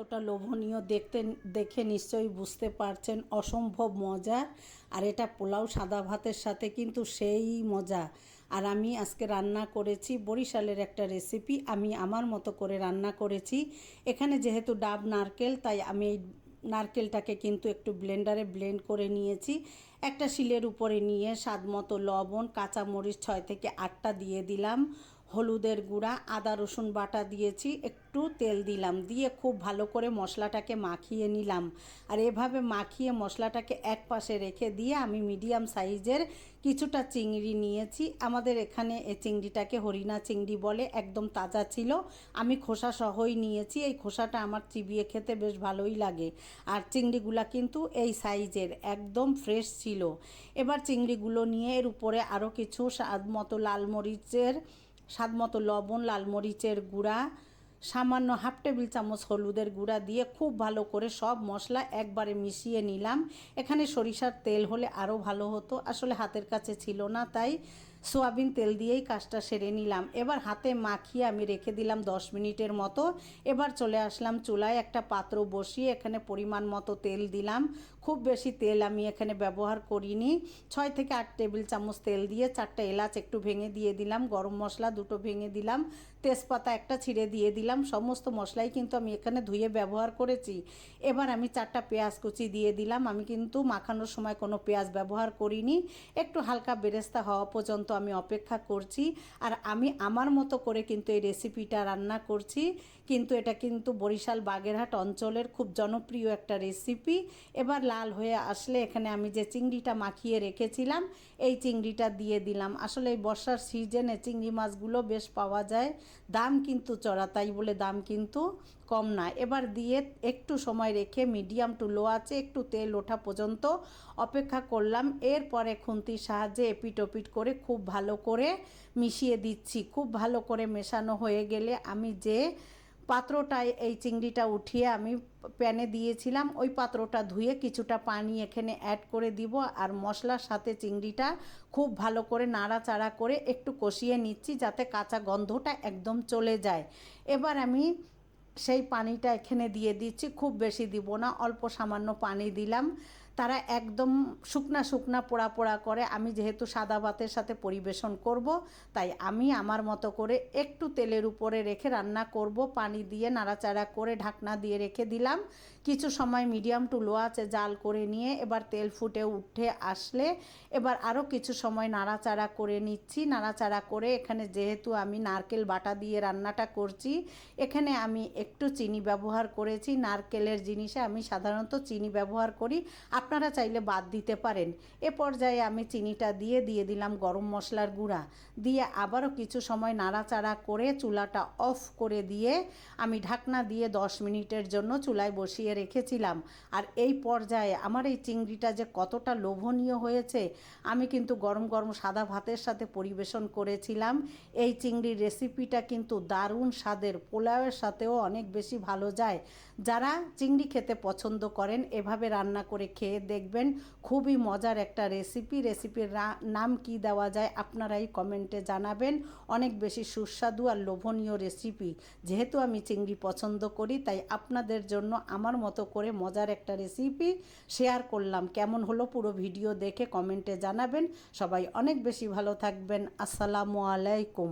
কতটা লোভনীয় দেখতে দেখে নিশ্চয়ই বুঝতে পারছেন, অসম্ভব মজার। আর এটা পোলাও সাদা ভাতের সাথে কিন্তু সেই মজা। আর আমি আজকে রান্না করেছি বরিশালের একটা রেসিপি, আমি আমার মতো করে রান্না করেছি। এখানে যেহেতু ডাব নারকেল, তাই আমি এই নারকেলটাকে কিন্তু একটু ব্লেন্ডারে ব্লেন্ড করে নিয়েছি। একটা শিলের উপরে নিয়ে স্বাদ মতো লবণ, কাঁচামরিচ 6 থেকে 8টা দিয়ে দিলাম, হলুদের গুঁড়া, আদা রসুন বাটা দিয়েছি, একটু তেল দিলাম, দিয়ে খুব ভালো করে মশলাটাকে মাখিয়ে নিলাম। আর এভাবে মাখিয়ে মশলাটাকে এক পাশে রেখে দিয়ে আমি মিডিয়াম সাইজের কিছুটা চিংড়ি নিয়েছি। আমাদের এখানে এই চিংড়িটাকে হরিণা চিংড়ি বলে, একদম তাজা ছিল। আমি খোসা সহই নিয়েছি, এই খোসাটা আমার চিবিয়ে খেতে বেশ ভালোই লাগে। আর চিংড়িগুলা কিন্তু এই সাইজের একদম ফ্রেশ ছিল। এবার চিংড়িগুলো নিয়ে এর উপরে আরও কিছু স্বাদ মতো লাল মরিচের, স্বাদ মতো লবণ, লাল মরিচের গুঁড়া, সামান্য হাফ টেবিল চামচ হলুদের গুঁড়া দিয়ে খুব ভালো করে সব মশলা একবারে মিশিয়ে নিলাম। এখানে সরিষার তেল হলে আরও ভালো হতো, আসলে হাতের কাছে ছিল না, তাই সোয়াবিন তেল দিয়েই কাজটা সেরে নিলাম। এবার হাতে মাখিয়ে আমি রেখে দিলাম 10 মিনিটের মতো। এবার চলে আসলাম চুলায়, একটা পাত্র বসিয়ে এখানে পরিমাণ মতো তেল দিলাম। খুব বেশি তেল আমি এখানে ব্যবহার করিনি, 6 থেকে 8 টেবিল চামচ তেল দিয়ে 4টা এলাচ একটু ভেঙে দিয়ে দিলাম, গরম মশলা 2টো ভেঙে দিলাম, তেজপাতা একটা ছিঁড়ে দিয়ে দিলাম। সমস্ত মশলাই কিন্তু আমি এখানে ধুয়ে ব্যবহার করেছি। এবার আমি 4টা পেঁয়াজ কুচি দিয়ে দিলাম। আমি কিন্তু মাখানোর সময় কোনো পেঁয়াজ ব্যবহার করিনি, একটু হালকা বেরেস্তা হওয়া পর্যন্ত আমি অপেক্ষা করছি। আর আমি আমার মতো করে কিন্তু এই রেসিপিটা রান্না করছি, কিন্তু এটা কিন্তু বরিশাল বাগেরহাট অঞ্চলের খুব জনপ্রিয় একটা রেসিপি। এবার লাল হয়ে আসলে এখানে আমি যে চিংড়িটা মাখিয়ে রেখেছিলাম, এই চিংড়িটা দিয়ে দিলাম। আসলে এই বর্ষার সিজনে চিংড়ি মাছগুলো বেশ পাওয়া যায়, দাম কিন্তু চড়া, তাই বলে দাম কিন্তু কম না। এবার দিয়ে একটু সময় রেখে মিডিয়াম টু লো আছে একটু তেল ওঠা পর্যন্ত অপেক্ষা করলাম। এরপরে খুন্তির সাহায্যে এপিট ওপিট করে খুব ভালো করে মিশিয়ে দিচ্ছি। খুব ভালো করে মেশানো হয়ে গেলে আমি যে পাত্রটায় এই চিংড়িটা উঠিয়ে আমি প্যানে দিয়েছিলাম, ওই পাত্রটা ধুয়ে কিছুটা পানি এখানে অ্যাড করে দিব। আর মশলার সাথে চিংড়িটা খুব ভালো করে নাড়াচাড়া করে একটু কষিয়ে নিচ্ছি, যাতে কাঁচা গন্ধটা একদম চলে যায়। এবার আমি সেই পানিটা এখানে দিয়ে দিচ্ছি, খুব বেশি দিব না, অল্প সামান্য পানি দিলাম। তারা একদম শুকনা শুকনা পোড়া পোড়া করে, আমি যেহেতু সাদা ভাতের সাথে পরিবেশন করব, তাই আমি আমার মতো করে একটু তেলের উপরে রেখে রান্না করব। পানি দিয়ে নাড়াচাড়া করে ঢাকনা দিয়ে রেখে দিলাম। কিছু সময় মিডিয়াম টু লো আঁচে জাল করে নিয়ে এবার তেল ফুটে উঠে আসলে এবার আরও কিছু সময় নাড়াচাড়া করে নিচ্ছি। নাড়াচাড়া করে এখানে যেহেতু আমি নারকেল বাটা দিয়ে রান্নাটা করছি, এখানে আমি একটু চিনি ব্যবহার করেছি। নারকেলের জিনিসে আমি সাধারণত চিনি ব্যবহার করি, আপনারা চাইলে বাদ দিতে পারেন। এ পর্যায়ে আমি চিনিটা দিয়ে দিলাম গরম মশলার গুঁড়া, দিয়ে আবারও কিছু সময় নাড়াচাড়া করে চুলাটা অফ করে দিয়ে আমি ঢাকনা দিয়ে 10 মিনিটের জন্য চুলায় বসিয়ে রেখেছিলাম। আর এই পর্যায়ে আমার এই চিংড়িটা যে কতটা লোভনীয় হয়েছে, আমি কিন্তু গরম গরম সাদা ভাতের সাথে পরিবেশন করেছিলাম। এই চিংড়ির রেসিপিটা কিন্তু দারুণ স্বাদের, পোলাওয়ের সাথেও অনেক বেশি ভালো যায়। যারা চিংড়ি খেতে পছন্দ করেন এভাবে রান্না করে খেয়ে দেখবেন, খুবই মজার একটা রেসিপি। রেসিপির নাম কি দেওয়া যায় আপনারাই কমেন্টে জানাবেন। অনেক বেশি সুস্বাদু আর লোভনীয় রেসিপি। যেহেতু আমি চিংড়ি পছন্দ করি, তাই আপনাদের জন্য আমার মতো করে মজার একটা রেসিপি শেয়ার করলাম। কেমন হলো পুরো ভিডিও দেখে কমেন্টে জানাবেন। সবাই অনেক বেশি ভালো থাকবেন। আসসালামু আলাইকুম।